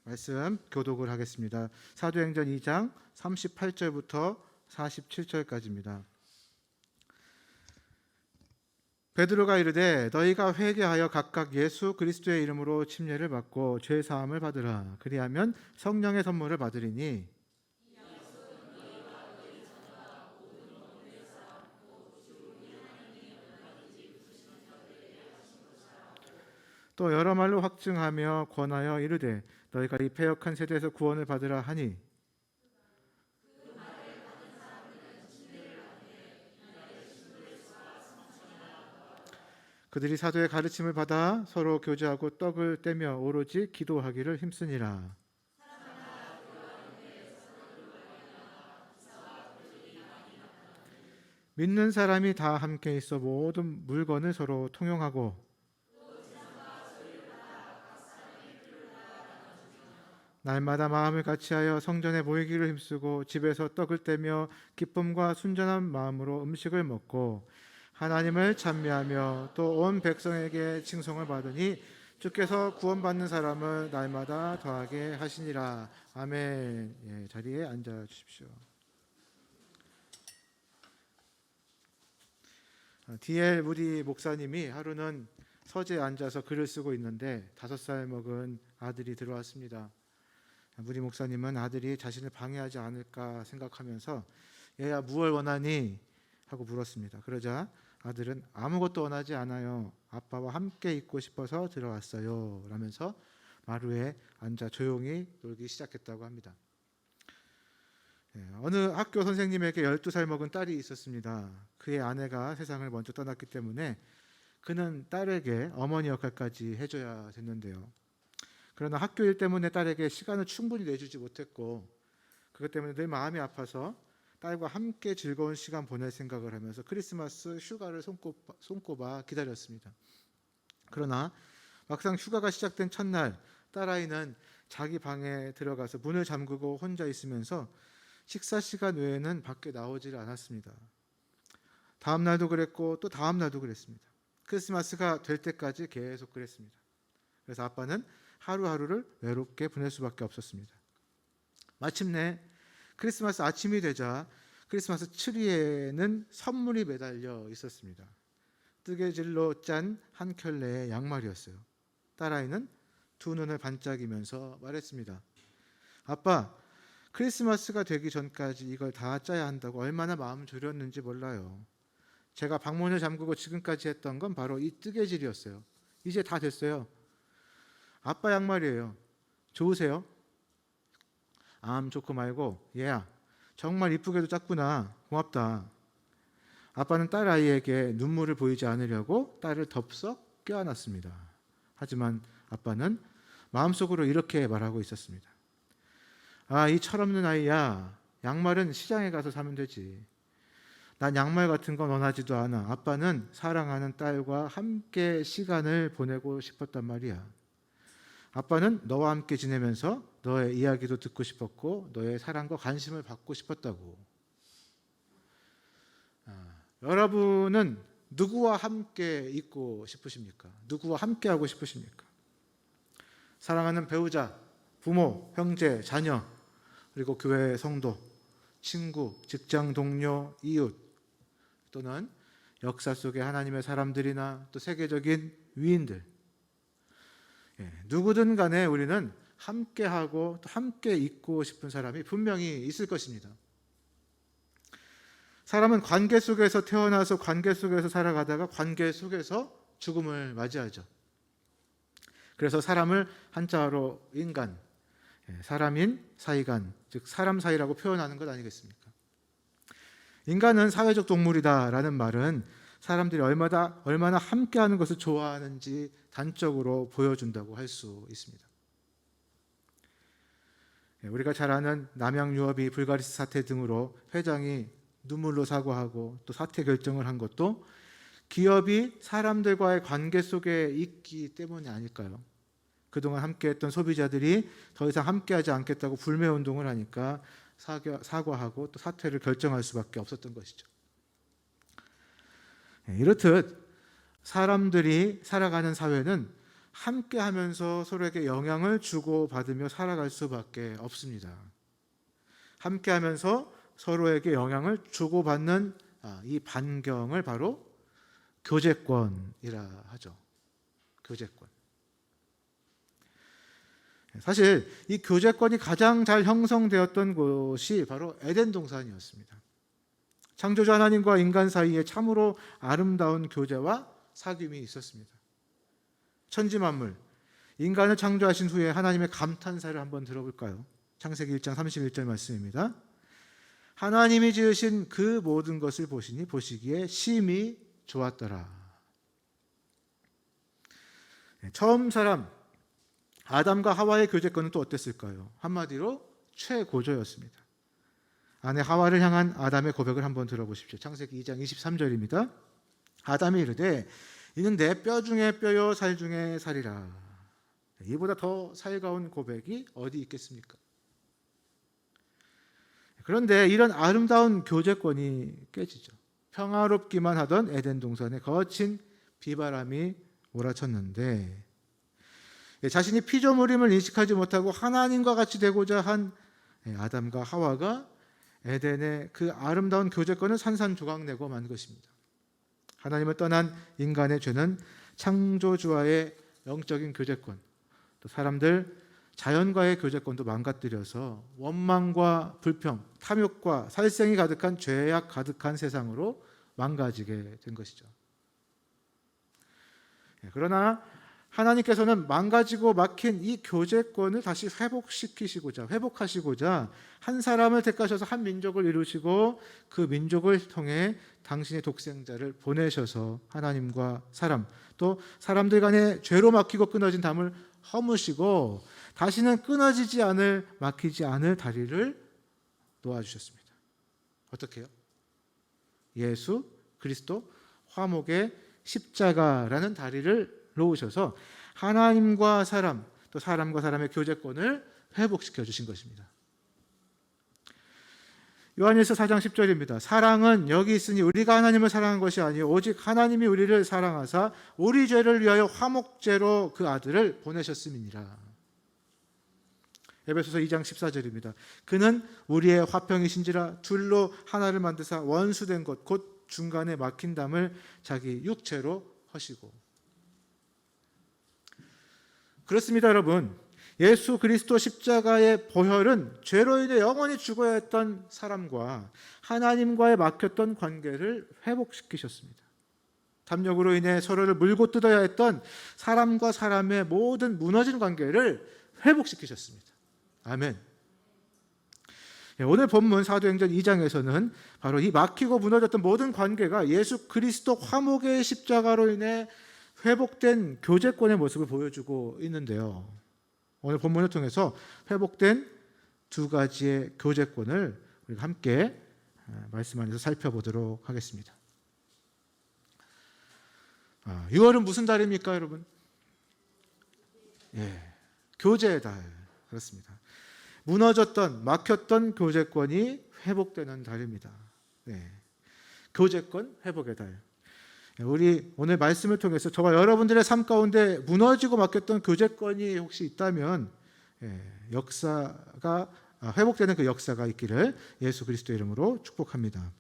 말씀 교독을 하겠습니다. 사도행전 2장 38절부터 47절까지입니다. 베드로가 이르되 너희가 회개하여 각각 예수 그리스도의 이름으로 침례를 받고 죄 사함을 받으라. 그리하면 성령의 선물을 받으리니 또 여러 말로 확증하며 권하여 이르되 너희가 이 패역한 세대에서 구원을 받으라 하니 그들이 사도의 가르침을 받아 서로 교제하고 떡을 떼며 오로지 기도하기를 힘쓰니라. 믿는 사람이 다 함께 있어 모든 물건을 서로 통용하고 날마다 마음을 같이하여 성전에 모이기를 힘쓰고 집에서 떡을 떼며 기쁨과 순전한 마음으로 음식을 먹고 하나님을 찬미하며 또 온 백성에게 칭송을 받으니 주께서 구원받는 사람을 날마다 더하게 하시니라. 아멘. 예, 자리에 앉아 주십시오. D.L. 무디 목사님이 하루는 서재에 앉아서 글을 쓰고 있는데 5살 먹은 아들이 들어왔습니다. 무디 목사님은 아들이 자신을 방해하지 않을까 생각하면서 얘야 무엇을 원하니? 하고 물었습니다. 그러자 아들은 아무것도 원하지 않아요. 아빠와 함께 있고 싶어서 들어왔어요. 라면서 마루에 앉아 조용히 놀기 시작했다고 합니다. 어느 학교 선생님에게 12살 먹은 딸이 있었습니다. 그의 아내가 세상을 먼저 떠났기 때문에 그는 딸에게 어머니 역할까지 해줘야 됐는데요. 그러나 학교 일 때문에 딸에게 시간을 충분히 내주지 못했고 그것 때문에 늘 마음이 아파서 딸과 함께 즐거운 시간 보낼 생각을 하면서 크리스마스 휴가를 손꼽아 기다렸습니다. 그러나 막상 휴가가 시작된 첫날 딸아이는 자기 방에 들어가서 문을 잠그고 혼자 있으면서 식사 시간 외에는 밖에 나오질 않았습니다. 다음 날도 그랬고 또 다음 날도 그랬습니다. 크리스마스가 될 때까지 계속 그랬습니다. 그래서 아빠는 하루하루를 외롭게 보낼 수밖에 없었습니다. 마침내 크리스마스 아침이 되자 크리스마스 트리에는 선물이 매달려 있었습니다. 뜨개질로 짠 한 켤레의 양말이었어요. 딸아이는 두 눈을 반짝이면서 말했습니다. 아빠, 크리스마스가 되기 전까지 이걸 다 짜야 한다고 얼마나 마음 졸였는지 몰라요. 제가 방문을 잠그고 지금까지 했던 건 바로 이 뜨개질이었어요. 이제 다 됐어요. 아빠 양말이에요. 좋으세요? 좋고 말고 얘야 정말 이쁘게도 짰구나. 고맙다. 아빠는 딸아이에게 눈물을 보이지 않으려고 딸을 덥석 껴안았습니다. 하지만 아빠는 마음속으로 이렇게 말하고 있었습니다. 이 철없는 아이야. 양말은 시장에 가서 사면 되지. 난 양말 같은 건 원하지도 않아. 아빠는 사랑하는 딸과 함께 시간을 보내고 싶었단 말이야. 아빠는 너와 함께 지내면서 너의 이야기도 듣고 싶었고 너의 사랑과 관심을 받고 싶었다고. 여러분은 누구와 함께 있고 싶으십니까? 누구와 함께 하고 싶으십니까? 사랑하는 배우자, 부모, 형제, 자녀, 그리고 교회 성도, 친구, 직장 동료, 이웃, 또는 역사 속의 하나님의 사람들이나 또 세계적인 위인들, 누구든 간에 우리는 함께하고 또 함께 있고 싶은 사람이 분명히 있을 것입니다. 사람은 관계 속에서 태어나서 관계 속에서 살아가다가 관계 속에서 죽음을 맞이하죠. 그래서 사람을 한자어로 인간, 사람인 사이간, 즉 사람 사이라고 표현하는 것 아니겠습니까? 인간은 사회적 동물이다라는 말은 사람들이 얼마나 함께하는 것을 좋아하는지 단적으로 보여준다고 할 수 있습니다. 우리가 잘 아는 남양유업이 불가리스 사태 등으로 회장이 눈물로 사과하고 또 사퇴 결정을 한 것도 기업이 사람들과의 관계 속에 있기 때문이 아닐까요? 그동안 함께했던 소비자들이 더 이상 함께하지 않겠다고 불매운동을 하니까 사과하고 또 사퇴를 결정할 수밖에 없었던 것이죠. 이렇듯 사람들이 살아가는 사회는 함께하면서 서로에게 영향을 주고받으며 살아갈 수밖에 없습니다. 함께하면서 서로에게 영향을 주고받는 이 반경을 바로 교제권이라 하죠. 교제권. 사실 이 교제권이 가장 잘 형성되었던 곳이 바로 에덴 동산이었습니다. 창조주 하나님과 인간 사이에 참으로 아름다운 교제와 사귐이 있었습니다. 천지 만물, 인간을 창조하신 후에 하나님의 감탄사를 한번 들어볼까요? 창세기 1장 31절 말씀입니다. 하나님이 지으신 그 모든 것을 보시니 보시기에 심히 좋았더라. 처음 사람 아담과 하와의 교제권은 또 어땠을까요? 한마디로 최고조였습니다. 아내 하와를 향한 아담의 고백을 한번 들어보십시오. 창세기 2장 23절입니다. 아담이 이르되 이는 내 뼈 중에 뼈요 살 중에 살이라. 이보다 더 살가운 고백이 어디 있겠습니까? 그런데 이런 아름다운 교제권이 깨지죠. 평화롭기만 하던 에덴 동산에 거친 비바람이 몰아쳤는데 자신이 피조물임을 인식하지 못하고 하나님과 같이 되고자 한 아담과 하와가 에덴의 그 아름다운 교제권을 산산조각내고 만 것입니다. 하나님을 떠난 인간의 죄는 창조주와의 영적인 교제권, 또 사람들, 자연과의 교제권도 망가뜨려서 원망과 불평, 탐욕과 살생이 가득한 죄악 가득한 세상으로 망가지게 된 것이죠. 그러나 하나님께서는 망가지고 막힌 이 교제권을 다시 회복하시고자 한 사람을 택하셔서 한 민족을 이루시고 그 민족을 통해 당신의 독생자를 보내셔서 하나님과 사람, 또 사람들 간의 죄로 막히고 끊어진 담을 허무시고 다시는 끊어지지 않을, 막히지 않을 다리를 놓아주셨습니다. 어떻게 해요? 예수 그리스도 화목의 십자가라는 다리를 놓으셔서 하나님과 사람, 또 사람과 사람의 교제권을 회복시켜 주신 것입니다. 요한일서 4장 10절입니다. 사랑은 여기 있으니 우리가 하나님을 사랑한 것이 아니요 오직 하나님이 우리를 사랑하사 우리 죄를 위하여 화목제로 그 아들을 보내셨음이니라. 에베소서 2장 14절입니다. 그는 우리의 화평이신지라 둘로 하나를 만드사 원수된 것 곧 중간에 막힌 담을 자기 육체로 허시고. 그렇습니다, 여러분. 예수 그리스도 십자가의 보혈은 죄로 인해 영원히 죽어야 했던 사람과 하나님과의 막혔던 관계를 회복시키셨습니다. 탐욕으로 인해 서로를 물고 뜯어야 했던 사람과 사람의 모든 무너진 관계를 회복시키셨습니다. 아멘. 오늘 본문 사도행전 2장에서는 바로 이 막히고 무너졌던 모든 관계가 예수 그리스도 화목의 십자가로 인해 회복된 교제권의 모습을 보여주고 있는데요. 오늘 본문을 통해서 회복된 두 가지의 교제권을 우리가 함께 말씀 안에서 살펴보도록 하겠습니다. 6월은 무슨 달입니까, 여러분? 교제의 달. 그렇습니다. 무너졌던, 막혔던 교제권이 회복되는 달입니다. 교제권 회복의 달. 우리 오늘 말씀을 통해서 저와 여러분들의 삶 가운데 무너지고 막혔던 교제권이 혹시 있다면 역사가 회복되는 그 역사가 있기를 예수 그리스도 이름으로 축복합니다.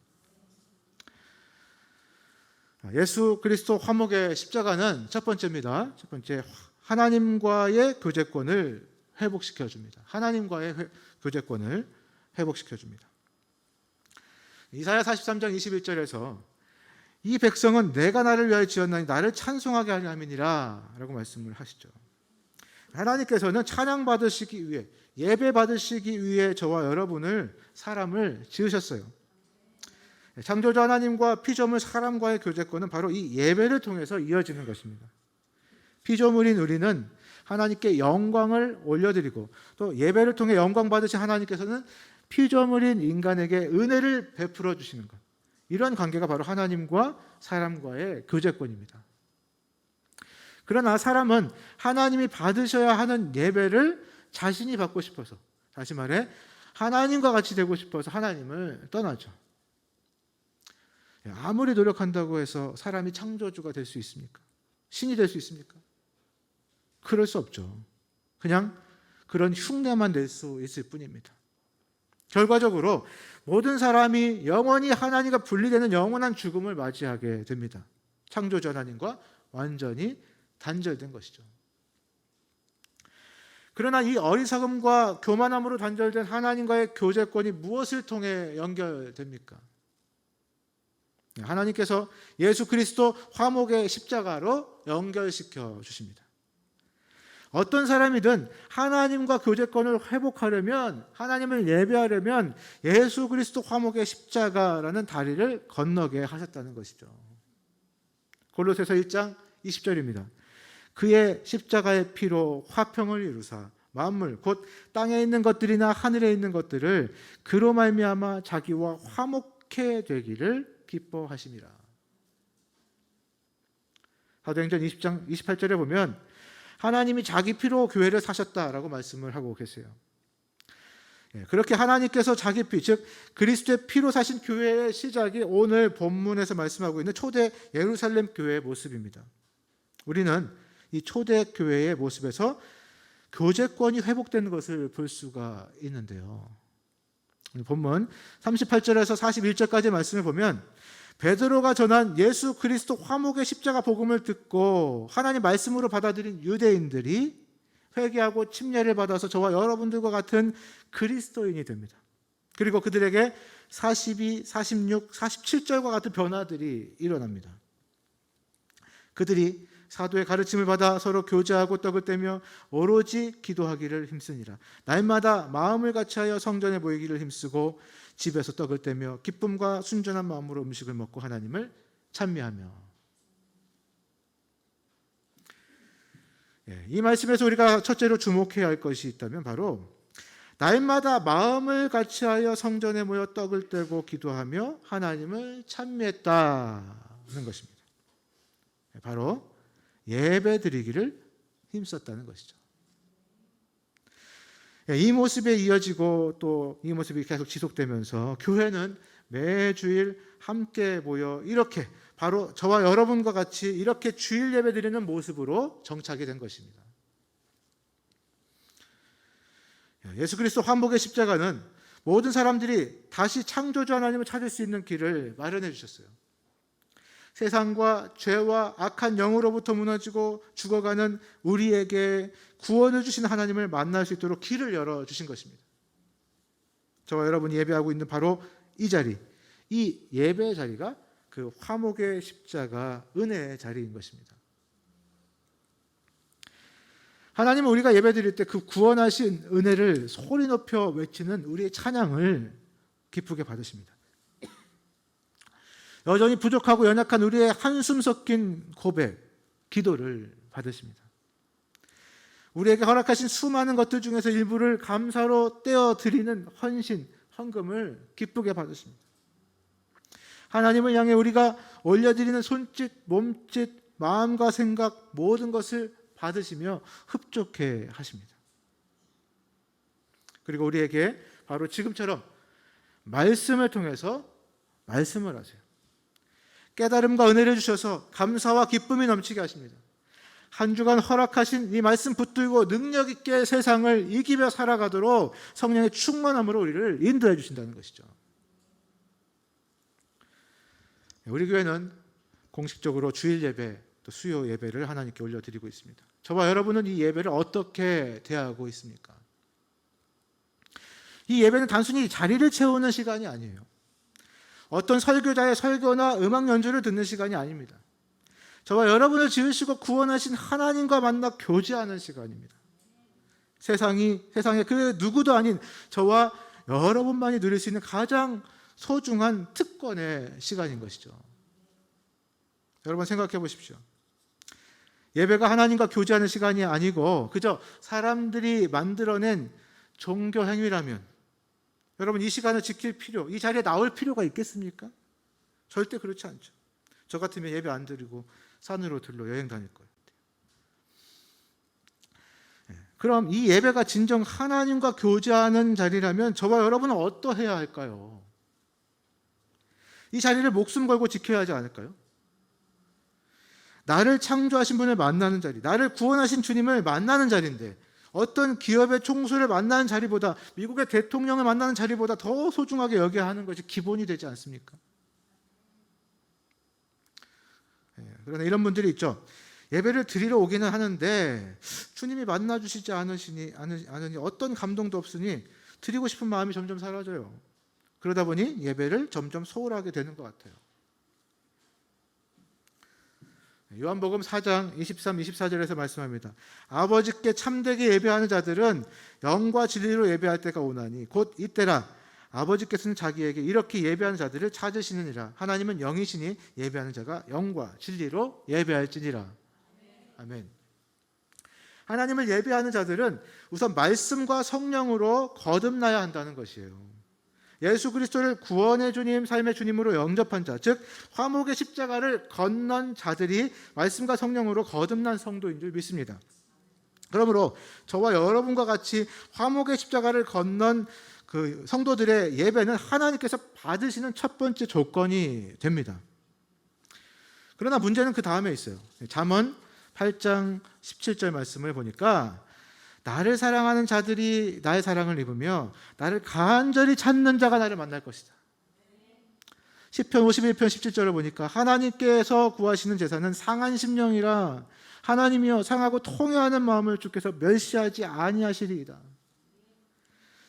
예수 그리스도 화목의 십자가는 첫 번째입니다. 첫 번째, 하나님과의 교제권을 회복시켜 줍니다. 하나님과의 교제권을 회복시켜 줍니다. 이사야 43장 21절에서 이 백성은 내가 나를 위하여 지었나니 나를 찬송하게 하려 함이니라 라고 말씀을 하시죠. 하나님께서는 찬양 받으시기 위해, 예배 받으시기 위해 저와 여러분을, 사람을 지으셨어요. 창조주 하나님과 피조물 사람과의 교제권은 바로 이 예배를 통해서 이어지는 것입니다. 피조물인 우리는 하나님께 영광을 올려드리고 또 예배를 통해 영광 받으신 하나님께서는 피조물인 인간에게 은혜를 베풀어 주시는 것, 이런 관계가 바로 하나님과 사람과의 교제권입니다. 그러나 사람은 하나님이 받으셔야 하는 예배를 자신이 받고 싶어서, 다시 말해 하나님과 같이 되고 싶어서 하나님을 떠나죠. 아무리 노력한다고 해서 사람이 창조주가 될 수 있습니까? 신이 될 수 있습니까? 그럴 수 없죠. 그냥 그런 흉내만 낼 수 있을 뿐입니다. 결과적으로 모든 사람이 영원히 하나님과 분리되는 영원한 죽음을 맞이하게 됩니다. 창조주 하나님과 완전히 단절된 것이죠. 그러나 이 어리석음과 교만함으로 단절된 하나님과의 교제권이 무엇을 통해 연결됩니까? 하나님께서 예수 그리스도 화목의 십자가로 연결시켜 주십니다. 어떤 사람이든 하나님과 교제권을 회복하려면, 하나님을 예배하려면 예수 그리스도 화목의 십자가라는 다리를 건너게 하셨다는 것이죠. 골로새서 1장 20절입니다. 그의 십자가의 피로 화평을 이루사 만물 곧 땅에 있는 것들이나 하늘에 있는 것들을 그로 말미암아 자기와 화목해 되기를 기뻐하심이라. 사도행전 20장 28절에 보면 하나님이 자기 피로 교회를 사셨다라고 말씀을 하고 계세요. 그렇게 하나님께서 자기 피, 즉 그리스도의 피로 사신 교회의 시작이 오늘 본문에서 말씀하고 있는 초대 예루살렘 교회의 모습입니다. 우리는 이 초대 교회의 모습에서 교제권이 회복되는 것을 볼 수가 있는데요. 본문 38절에서 41절까지 말씀을 보면 베드로가 전한 예수 그리스도 화목의 십자가 복음을 듣고 하나님 말씀으로 받아들인 유대인들이 회개하고 침례를 받아서 저와 여러분들과 같은 그리스도인이 됩니다. 그리고 그들에게 42, 46, 47절과 같은 변화들이 일어납니다. 그들이 사도의 가르침을 받아 서로 교제하고 떡을 떼며 오로지 기도하기를 힘쓰니라. 날마다 마음을 같이하여 성전에 모이기를 힘쓰고 집에서 떡을 떼며 기쁨과 순전한 마음으로 음식을 먹고 하나님을 찬미하며. 이 말씀에서 우리가 첫째로 주목해야 할 것이 있다면 바로 날마다 마음을 같이하여 성전에 모여 떡을 떼고 기도하며 하나님을 찬미했다는 것입니다. 바로 예배 드리기를 힘썼다는 것이죠. 이 모습에 이어지고 또 이 모습이 계속 지속되면서 교회는 매주일 함께 모여 이렇게 바로 저와 여러분과 같이 이렇게 주일 예배 드리는 모습으로 정착이 된 것입니다. 예수 그리스도 화목의 십자가는 모든 사람들이 다시 창조주 하나님을 찾을 수 있는 길을 마련해 주셨어요. 세상과 죄와 악한 영으로부터 무너지고 죽어가는 우리에게 구원을 주신 하나님을 만날 수 있도록 길을 열어주신 것입니다. 저와 여러분이 예배하고 있는 바로 이 자리, 이 예배의 자리가 그 화목의 십자가 은혜의 자리인 것입니다. 하나님은 우리가 예배 드릴 때 그 구원하신 은혜를 소리 높여 외치는 우리의 찬양을 기쁘게 받으십니다. 여전히 부족하고 연약한 우리의 한숨 섞인 고백, 기도를 받으십니다. 우리에게 허락하신 수많은 것들 중에서 일부를 감사로 떼어드리는 헌신, 헌금을 기쁘게 받으십니다. 하나님을 향해 우리가 올려드리는 손짓, 몸짓, 마음과 생각 모든 것을 받으시며 흡족해 하십니다. 그리고 우리에게 바로 지금처럼 말씀을 통해서 말씀을 하세요. 깨달음과 은혜를 주셔서 감사와 기쁨이 넘치게 하십니다. 한 주간 허락하신 이 말씀 붙들고 능력 있게 세상을 이기며 살아가도록 성령의 충만함으로 우리를 인도해 주신다는 것이죠. 우리 교회는 공식적으로 주일 예배 또 수요 예배를 하나님께 올려드리고 있습니다. 저와 여러분은 이 예배를 어떻게 대하고 있습니까? 이 예배는 단순히 자리를 채우는 시간이 아니에요. 어떤 설교자의 설교나 음악 연주를 듣는 시간이 아닙니다. 저와 여러분을 지으시고 구원하신 하나님과 만나 교제하는 시간입니다. 세상에 그 누구도 아닌 저와 여러분만이 누릴 수 있는 가장 소중한 특권의 시간인 것이죠. 여러분 생각해 보십시오. 예배가 하나님과 교제하는 시간이 아니고 그저 사람들이 만들어낸 종교 행위라면 여러분 이 시간을 지킬 필요, 이 자리에 나올 필요가 있겠습니까? 절대 그렇지 않죠. 저 같으면 예배 안 드리고 산으로 들러 여행 다닐 거예요. 그럼 이 예배가 진정 하나님과 교제하는 자리라면 저와 여러분은 어떠해야 할까요? 이 자리를 목숨 걸고 지켜야 하지 않을까요? 나를 창조하신 분을 만나는 자리, 나를 구원하신 주님을 만나는 자리인데 어떤 기업의 총수를 만나는 자리보다, 미국의 대통령을 만나는 자리보다 더 소중하게 여겨야 하는 것이 기본이 되지 않습니까? 그러나 이런 분들이 있죠. 예배를 드리러 오기는 하는데 주님이 만나주시지 않으니 어떤 감동도 없으니 드리고 싶은 마음이 점점 사라져요. 그러다 보니 예배를 점점 소홀하게 되는 것 같아요. 요한복음 4장 23, 24절에서 말씀합니다. 아버지께 참되게 예배하는 자들은 영과 진리로 예배할 때가 오나니 곧 이때라. 아버지께서는 자기에게 이렇게 예배하는 자들을 찾으시느니라. 하나님은 영이시니 예배하는 자가 영과 진리로 예배할지니라. 아멘. 하나님을 예배하는 자들은 우선 말씀과 성령으로 거듭나야 한다는 것이에요. 예수 그리스도를 구원의 주님, 삶의 주님으로 영접한 자, 즉 화목의 십자가를 건넌 자들이 말씀과 성령으로 거듭난 성도인 줄 믿습니다. 그러므로 저와 여러분과 같이 화목의 십자가를 건넌 그 성도들의 예배는 하나님께서 받으시는 첫 번째 조건이 됩니다. 그러나 문제는 그 다음에 있어요. 잠언 8장 17절 말씀을 보니까 나를 사랑하는 자들이 나의 사랑을 입으며 나를 간절히 찾는 자가 나를 만날 것이다. 시편 51편 17절을 보니까 하나님께서 구하시는 제사는 상한 심령이라. 하나님이여 상하고 통회하는 마음을 주께서 멸시하지 아니하시리이다.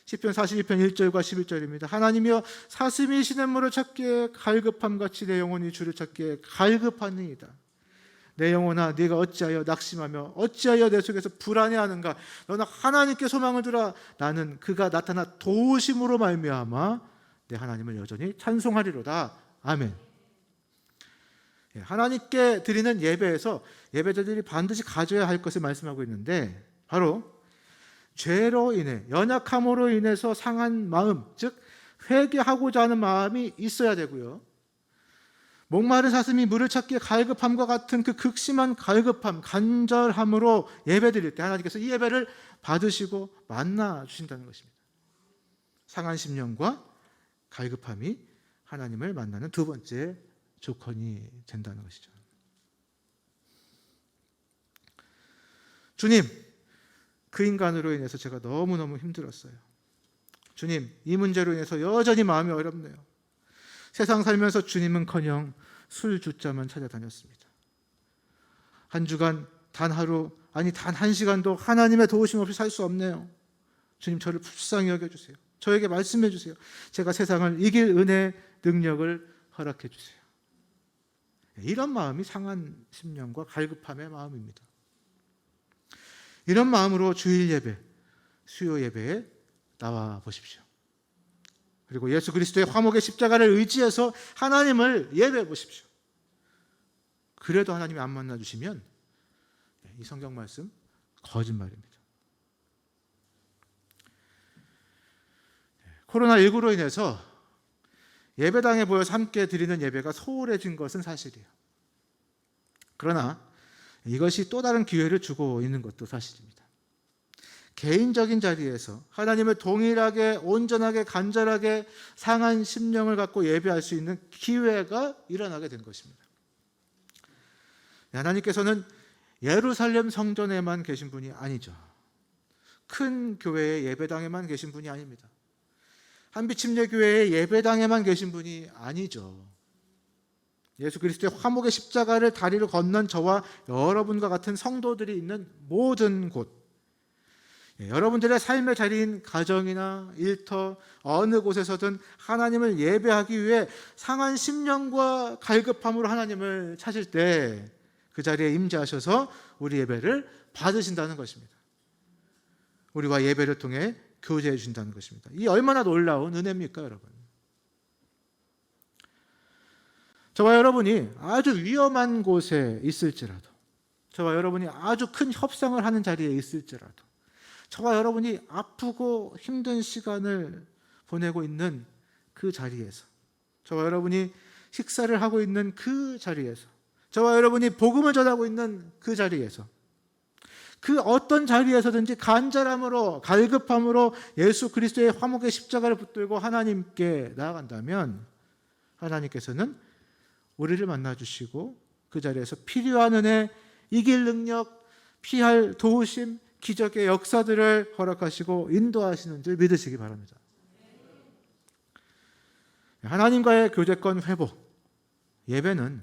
시편 42편 1절과 11절입니다. 하나님이여 사슴이 시냇물을 찾기에 갈급함같이 내 영혼이 주를 찾기에 갈급하니이다. 내 영혼아 네가 어찌하여 낙심하며 어찌하여 내 속에서 불안해하는가. 너는 하나님께 소망을 두라. 나는 그가 나타나 도우심으로 말미암아 내 하나님을 여전히 찬송하리로다. 아멘. 하나님께 드리는 예배에서 예배자들이 반드시 가져야 할 것을 말씀하고 있는데 바로 죄로 인해, 연약함으로 인해서 상한 마음, 즉 회개하고자 하는 마음이 있어야 되고요. 목마른 사슴이 물을 찾기에 갈급함과 같은 그 극심한 갈급함, 간절함으로 예배드릴 때 하나님께서 이 예배를 받으시고 만나 주신다는 것입니다. 상한 심령과 갈급함이 하나님을 만나는 두 번째 조건이 된다는 것이죠. 주님, 그 인간으로 인해서 제가 너무너무 힘들었어요. 주님, 이 문제로 인해서 여전히 마음이 어렵네요. 세상 살면서 주님은커녕 술 주자만 찾아다녔습니다. 한 주간 단 하루, 아니 단 한 시간도 하나님의 도우심 없이 살 수 없네요. 주님, 저를 불쌍히 여겨주세요. 저에게 말씀해 주세요. 제가 세상을 이길 은혜, 능력을 허락해 주세요. 이런 마음이 상한 심령과 갈급함의 마음입니다. 이런 마음으로 주일 예배, 수요 예배에 나와 보십시오. 그리고 예수 그리스도의 화목의 십자가를 의지해서 하나님을 예배해 보십시오. 그래도 하나님이 안 만나주시면 이 성경 말씀 거짓말입니다. 코로나19로 인해서 예배당에 모여서 함께 드리는 예배가 소홀해진 것은 사실이에요. 그러나 이것이 또 다른 기회를 주고 있는 것도 사실입니다. 개인적인 자리에서 하나님을 동일하게 온전하게 간절하게 상한 심령을 갖고 예배할 수 있는 기회가 일어나게 된 것입니다. 하나님께서는 예루살렘 성전에만 계신 분이 아니죠. 큰 교회의 예배당에만 계신 분이 아닙니다. 한빛침례교회의 예배당에만 계신 분이 아니죠. 예수 그리스도의 화목의 십자가를 다리를 건넌 저와 여러분과 같은 성도들이 있는 모든 곳, 여러분들의 삶의 자리인 가정이나 일터 어느 곳에서든 하나님을 예배하기 위해 상한 심령과 갈급함으로 하나님을 찾을 때 그 자리에 임재하셔서 우리 예배를 받으신다는 것입니다. 우리와 예배를 통해 교제해 주신다는 것입니다. 이 얼마나 놀라운 은혜입니까, 여러분? 저와 여러분이 아주 위험한 곳에 있을지라도, 저와 여러분이 아주 큰 협상을 하는 자리에 있을지라도, 저와 여러분이 아프고 힘든 시간을 보내고 있는 그 자리에서, 저와 여러분이 식사를 하고 있는 그 자리에서, 저와 여러분이 복음을 전하고 있는 그 자리에서, 그 어떤 자리에서든지 간절함으로 갈급함으로 예수 그리스도의 화목의 십자가를 붙들고 하나님께 나아간다면 하나님께서는 우리를 만나주시고 그 자리에서 필요한 은혜, 이길 능력, 피할 도우심, 기적의 역사들을 허락하시고 인도하시는 줄 믿으시기 바랍니다. 하나님과의 교제권 회복, 예배는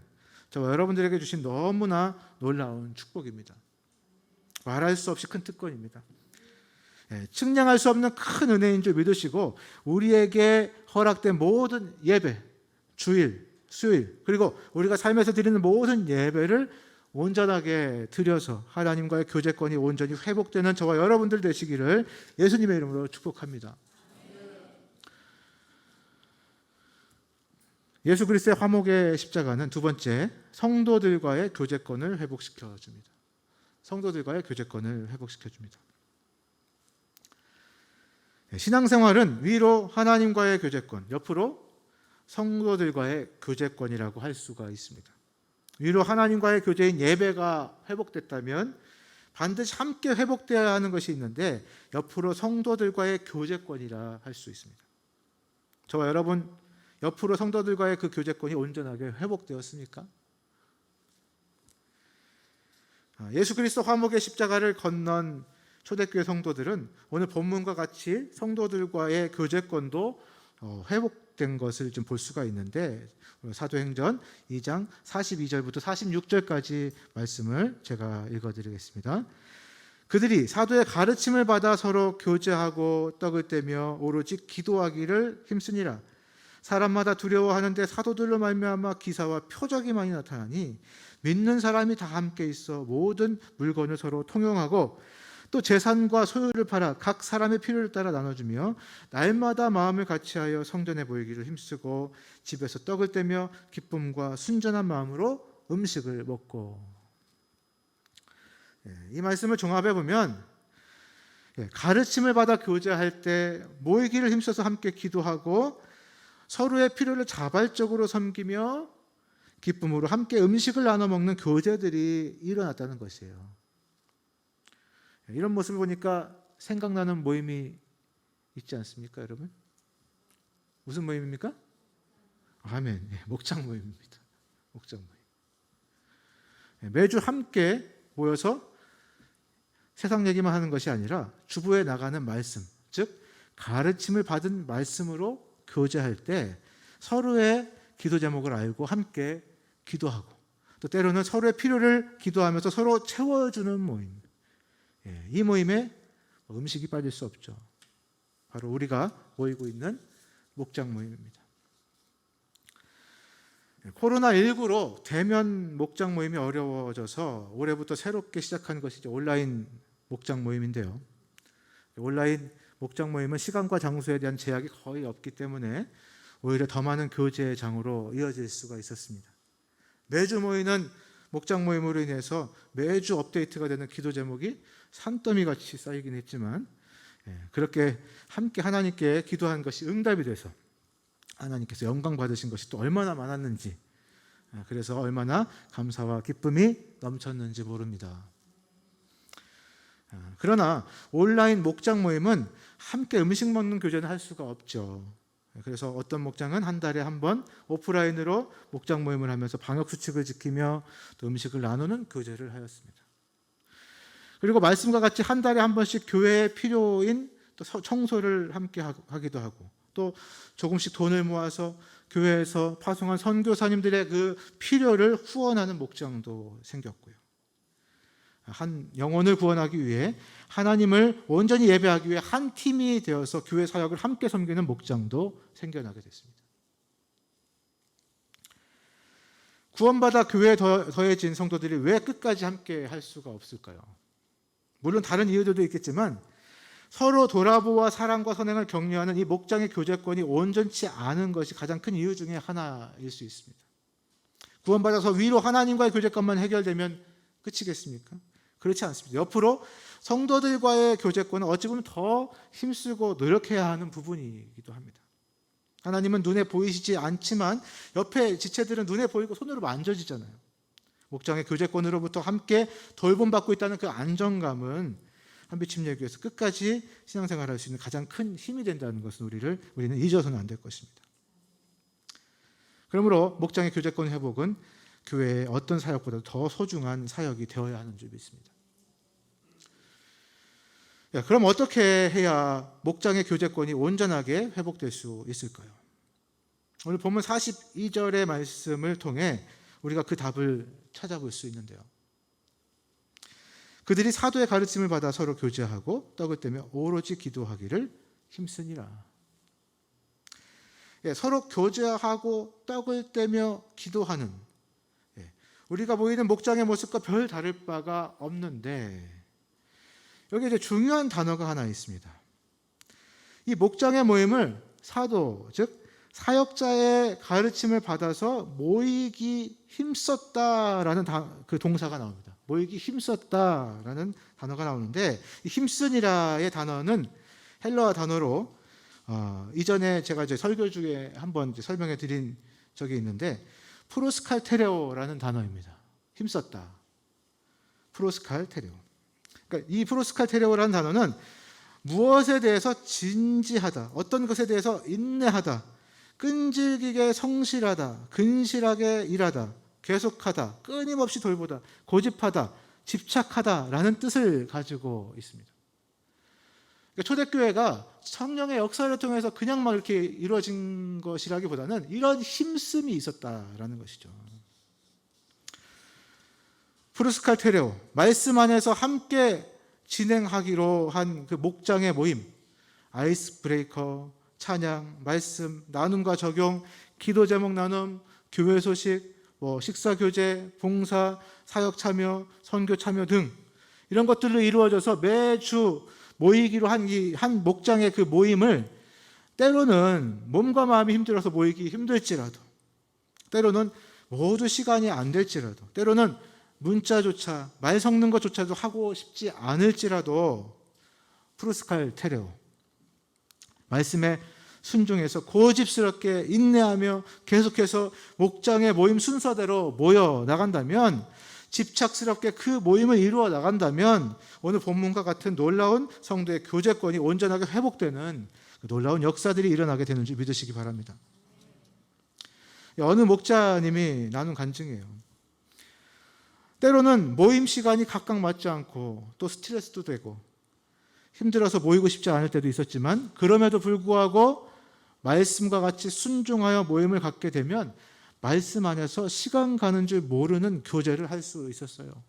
저와 여러분들에게 주신 너무나 놀라운 축복입니다. 말할 수 없이 큰 특권입니다. 측량할 수 없는 큰 은혜인 줄 믿으시고 우리에게 허락된 모든 예배, 주일, 수요일, 그리고 우리가 삶에서 드리는 모든 예배를 온전하게 드려서 하나님과의 교제권이 온전히 회복되는 저와 여러분들 되시기를 예수님의 이름으로 축복합니다. 예수 그리스도의 화목의 십자가는 두 번째, 성도들과의 교제권을 회복시켜 줍니다. 성도들과의 교제권을 회복시켜 줍니다. 신앙생활은 위로 하나님과의 교제권, 옆으로 성도들과의 교제권이라고 할 수가 있습니다. 위로 하나님과의 교제인 예배가 회복됐다면 반드시 함께 회복되어야 하는 것이 있는데 옆으로 성도들과의 교제권이라 할 수 있습니다. 저와 여러분, 옆으로 성도들과의 그 교제권이 온전하게 회복되었습니까? 예수 그리스도 화목의 십자가를 건넌 초대교회 성도들은 오늘 본문과 같이 성도들과의 교제권도 회복된 것을 좀 볼 수가 있는데 사도행전 2장 42절부터 46절까지 말씀을 제가 읽어드리겠습니다. 그들이 사도의 가르침을 받아 서로 교제하고 떡을 떼며 오로지 기도하기를 힘쓰니라. 사람마다 두려워하는데 사도들로 말미암아 기사와 표적이 많이 나타나니 믿는 사람이 다 함께 있어 모든 물건을 서로 통용하고 또 재산과 소유를 팔아 각 사람의 필요를 따라 나눠주며 날마다 마음을 같이하여 성전에 모이기를 힘쓰고 집에서 떡을 떼며 기쁨과 순전한 마음으로 음식을 먹고. 이 말씀을 종합해 보면 가르침을 받아 교제할 때 모이기를 힘써서 함께 기도하고 서로의 필요를 자발적으로 섬기며 기쁨으로 함께 음식을 나눠 먹는 교제들이 일어났다는 것이에요. 이런 모습을 보니까 생각나는 모임이 있지 않습니까, 여러분? 무슨 모임입니까? 아멘. 목장 모임입니다. 목장 모임. 매주 함께 모여서 세상 얘기만 하는 것이 아니라 주부에 나가는 말씀, 즉 가르침을 받은 말씀으로 교제할 때 서로의 기도 제목을 알고 함께 기도하고 또 때로는 서로의 필요를 기도하면서 서로 채워주는 모임. 이 모임에 음식이 빠질 수 없죠. 바로 우리가 모이고 있는 목장 모임입니다. 코로나19로 대면 목장 모임이 어려워져서 올해부터 새롭게 시작한 것이 온라인 목장 모임인데요. 온라인 목장 모임은 시간과 장소에 대한 제약이 거의 없기 때문에 오히려 더 많은 교제의 장으로 이어질 수가 있었습니다. 매주 모이는 목장 모임으로 인해서 매주 업데이트가 되는 기도 제목이 산더미같이 쌓이긴 했지만 그렇게 함께 하나님께 기도한 것이 응답이 돼서 하나님께서 영광 받으신 것이 또 얼마나 많았는지, 그래서 얼마나 감사와 기쁨이 넘쳤는지 모릅니다. 그러나 온라인 목장 모임은 함께 음식 먹는 교제는 할 수가 없죠. 그래서 어떤 목장은 한 달에 한 번 오프라인으로 목장 모임을 하면서 방역수칙을 지키며 또 음식을 나누는 교제를 하였습니다. 그리고 말씀과 같이 한 달에 한 번씩 교회에 필요인 또 청소를 함께 하기도 하고 또 조금씩 돈을 모아서 교회에서 파송한 선교사님들의 그 필요를 후원하는 목장도 생겼고요. 한 영혼을 구원하기 위해 하나님을 온전히 예배하기 위해 한 팀이 되어서 교회 사역을 함께 섬기는 목장도 생겨나게 됐습니다. 구원받아 교회에 더해진 성도들이 왜 끝까지 함께 할 수가 없을까요? 물론 다른 이유들도 있겠지만 서로 돌아보아 사랑과 선행을 격려하는 이 목장의 교제권이 온전치 않은 것이 가장 큰 이유 중에 하나일 수 있습니다. 구원받아서 위로 하나님과의 교제권만 해결되면 끝이겠습니까? 그렇지 않습니다. 옆으로 성도들과의 교제권은 어찌 보면 더 힘쓰고 노력해야 하는 부분이기도 합니다. 하나님은 눈에 보이시지 않지만 옆에 지체들은 눈에 보이고 손으로 만져지잖아요. 목장의 교제권으로부터 함께 돌봄받고 있다는 그 안정감은 한빛침례교회에서 위해서 끝까지 신앙생활을 할 수 있는 가장 큰 힘이 된다는 것은 우리는 잊어서는 안 될 것입니다. 그러므로 목장의 교제권 회복은 교회의 어떤 사역보다 더 소중한 사역이 되어야 하는 줄 믿습니다. 그럼 어떻게 해야 목장의 교제권이 온전하게 회복될 수 있을까요? 오늘 본문 42절의 말씀을 통해 우리가 그 답을 찾아볼 수 있는데요. 그들이 사도의 가르침을 받아 서로 교제하고 떡을 떼며 오로지 기도하기를 힘쓰니라. 서로 교제하고 떡을 떼며 기도하는, 우리가 보이는 목장의 모습과 별 다를 바가 없는데, 여기 이제 중요한 단어가 하나 있습니다. 이 목장의 모임을 사도, 즉 사역자의 가르침을 받아서 모이기 힘썼다라는 그 동사가 나옵니다. 모이기 힘썼다라는 단어가 나오는데, 이 힘쓰니라의 단어는 헬라어 단어로 이전에 제가 이제 설교 중에 한번 설명해 드린 적이 있는데, 프로스칼테레오라는 단어입니다. 힘썼다. 프로스칼테레오. 그러니까 이 프로스칼테레오라는 단어는 무엇에 대해서 진지하다, 어떤 것에 대해서 인내하다, 끈질기게 성실하다, 근실하게 일하다, 계속하다, 끊임없이 돌보다, 고집하다, 집착하다라는 뜻을 가지고 있습니다. 그러니까 초대교회가 성령의 역사를 통해서 그냥 막 이렇게 이루어진 것이라기보다는 이런 힘씀이 있었다라는 것이죠. 프루스칼테레오, 말씀 안에서 함께 진행하기로 한 그 목장의 모임, 아이스 브레이커, 찬양, 말씀, 나눔과 적용, 기도 제목 나눔, 교회 소식, 식사 교제, 봉사, 사역 참여, 선교 참여 등 이런 것들로 이루어져서 매주 모이기로 한 이 한 목장의 그 모임을 때로는 몸과 마음이 힘들어서 모이기 힘들지라도, 때로는 모두 시간이 안 될지라도, 때로는 문자조차, 말 섞는 것조차도 하고 싶지 않을지라도 프루스칼테레오, 말씀에 순종해서 고집스럽게 인내하며 계속해서 목장의 모임 순서대로 모여 나간다면, 집착스럽게 그 모임을 이루어 나간다면 오늘 본문과 같은 놀라운 성도의 교제권이 온전하게 회복되는 놀라운 역사들이 일어나게 되는 줄 믿으시기 바랍니다. 어느 목자님이 나눈 간증이에요. 때로는 모임 시간이 각각 맞지 않고 또 스트레스도 되고 힘들어서 모이고 싶지 않을 때도 있었지만, 그럼에도 불구하고 말씀과 같이 순종하여 모임을 갖게 되면 말씀 안에서 시간 가는 줄 모르는 교제를 할 수 있었어요.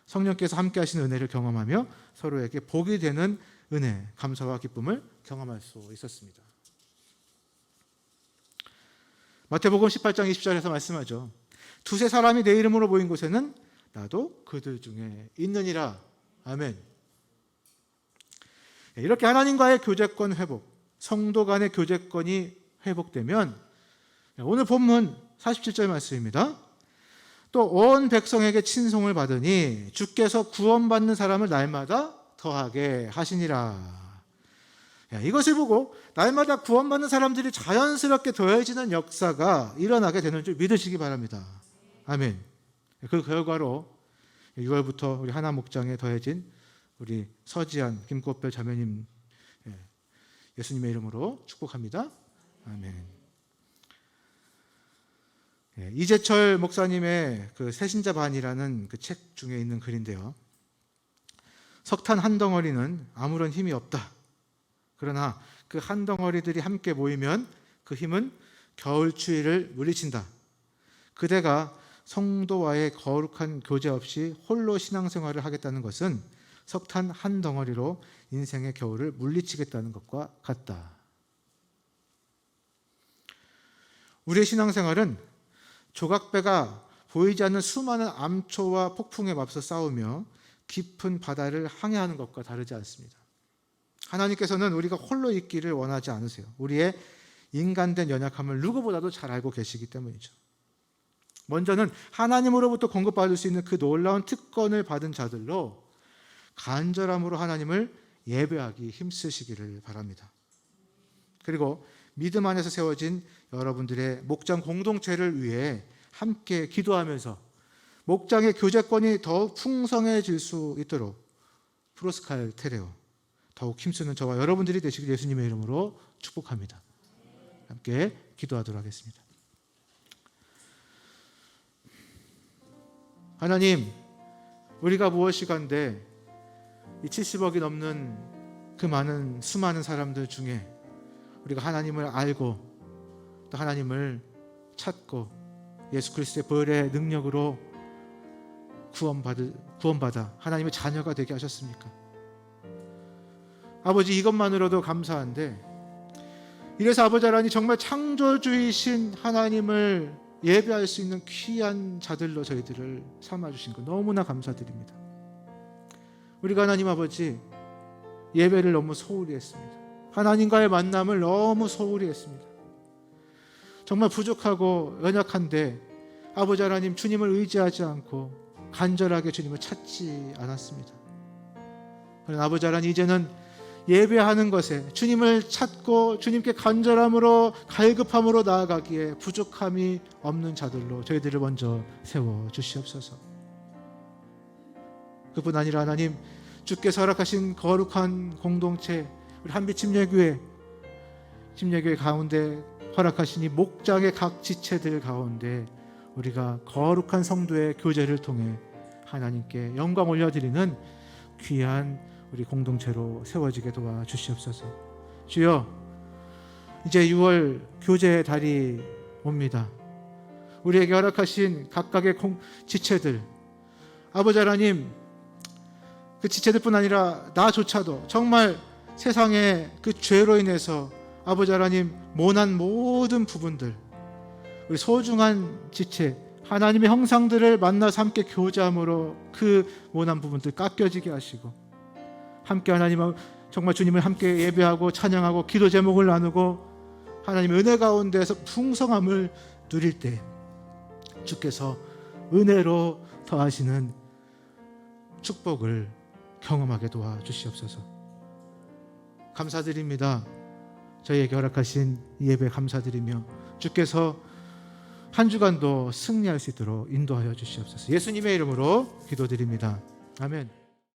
성령께서 함께 하시는 은혜를 경험하며 서로에게 복이 되는 은혜, 감사와 기쁨을 경험할 수 있었습니다. 마태복음 18장 20절에서 말씀하죠. 두세 사람이 내 이름으로 모인 곳에는 나도 그들 중에 있느니라. 아멘. 이렇게 하나님과의 교제권 회복, 성도 간의 교제권이 회복되면 오늘 본문 47절 말씀입니다. 또 온 백성에게 친송을 받으니 주께서 구원받는 사람을 날마다 더하게 하시니라. 이것을 보고 날마다 구원받는 사람들이 자연스럽게 더해지는 역사가 일어나게 되는 줄 믿으시기 바랍니다. 아멘. 그 결과로 6월부터 우리 하나 목장에 더해진 우리 서지한 김꽃별 자매님, 예수님의 이름으로 축복합니다. 아멘. 이재철 목사님의 그 새신자 반이라는 그 책 중에 있는 글인데요. 석탄 한 덩어리는 아무런 힘이 없다. 그러나 그 한 덩어리들이 함께 모이면 그 힘은 겨울 추위를 물리친다. 그대가 성도와의 거룩한 교제 없이 홀로 신앙생활을 하겠다는 것은 석탄 한 덩어리로 인생의 겨울을 물리치겠다는 것과 같다. 우리의 신앙생활은 조각배가 보이지 않는 수많은 암초와 폭풍에 맞서 싸우며 깊은 바다를 항해하는 것과 다르지 않습니다. 하나님께서는 우리가 홀로 있기를 원하지 않으세요. 우리의 인간된 연약함을 누구보다도 잘 알고 계시기 때문이죠. 먼저는 하나님으로부터 공급받을 수 있는 그 놀라운 특권을 받은 자들로 간절함으로 하나님을 예배하기 힘쓰시기를 바랍니다. 그리고 믿음 안에서 세워진 여러분들의 목장 공동체를 위해 함께 기도하면서 목장의 교제권이 더욱 풍성해질 수 있도록 프로스칼테레오, 더욱 힘쓰는 저와 여러분들이 되시길 예수님의 이름으로 축복합니다. 함께 기도하도록 하겠습니다. 하나님, 우리가 무엇이간데 이 70억이 넘는 그 많은 수많은 사람들 중에 우리가 하나님을 알고 또 하나님을 찾고 예수 그리스도의 보혈의 능력으로 구원받아 하나님의 자녀가 되게 하셨습니까? 아버지, 이것만으로도 감사한데 이래서 아버지 하나님 정말 창조주이신 하나님을 예배할 수 있는 귀한 자들로 저희들을 삼아주신 것 너무나 감사드립니다. 우리가 하나님 아버지 예배를 너무 소홀히 했습니다. 하나님과의 만남을 너무 소홀히 했습니다. 정말 부족하고 연약한데 아버지 하나님 주님을 의지하지 않고 간절하게 주님을 찾지 않았습니다. 그러나 아버지 하나님 이제는 예배하는 것에 주님을 찾고 주님께 간절함으로 갈급함으로 나아가기에 부족함이 없는 자들로 저희들을 먼저 세워 주시옵소서. 그뿐 아니라 하나님, 주께서 허락하신 거룩한 공동체 우리 한빛 침례교회 가운데 허락하신 이 목장의 각 지체들 가운데 우리가 거룩한 성도의 교제를 통해 하나님께 영광 올려드리는 귀한 우리 공동체로 세워지게 도와주시옵소서. 주여, 이제 6월 교제 달이 옵니다. 우리에게 허락하신 각각의 지체들, 아버지 하나님, 그 지체들뿐 아니라 나조차도 정말 세상의 그 죄로 인해서 아버지 하나님 모난 모든 부분들, 우리 소중한 지체 하나님의 형상들을 만나서 함께 교제함으로 그 모난 부분들 깎여지게 하시고 함께 하나님 정말 주님을 함께 예배하고 찬양하고 기도 제목을 나누고 하나님의 은혜 가운데에서 풍성함을 누릴 때 주께서 은혜로 더하시는 축복을 경험하게 도와주시옵소서. 감사드립니다. 저희에게 허락하신 이 예배 감사드리며 주께서 한 주간도 승리할 수 있도록 인도하여 주시옵소서. 예수님의 이름으로 기도드립니다. 아멘.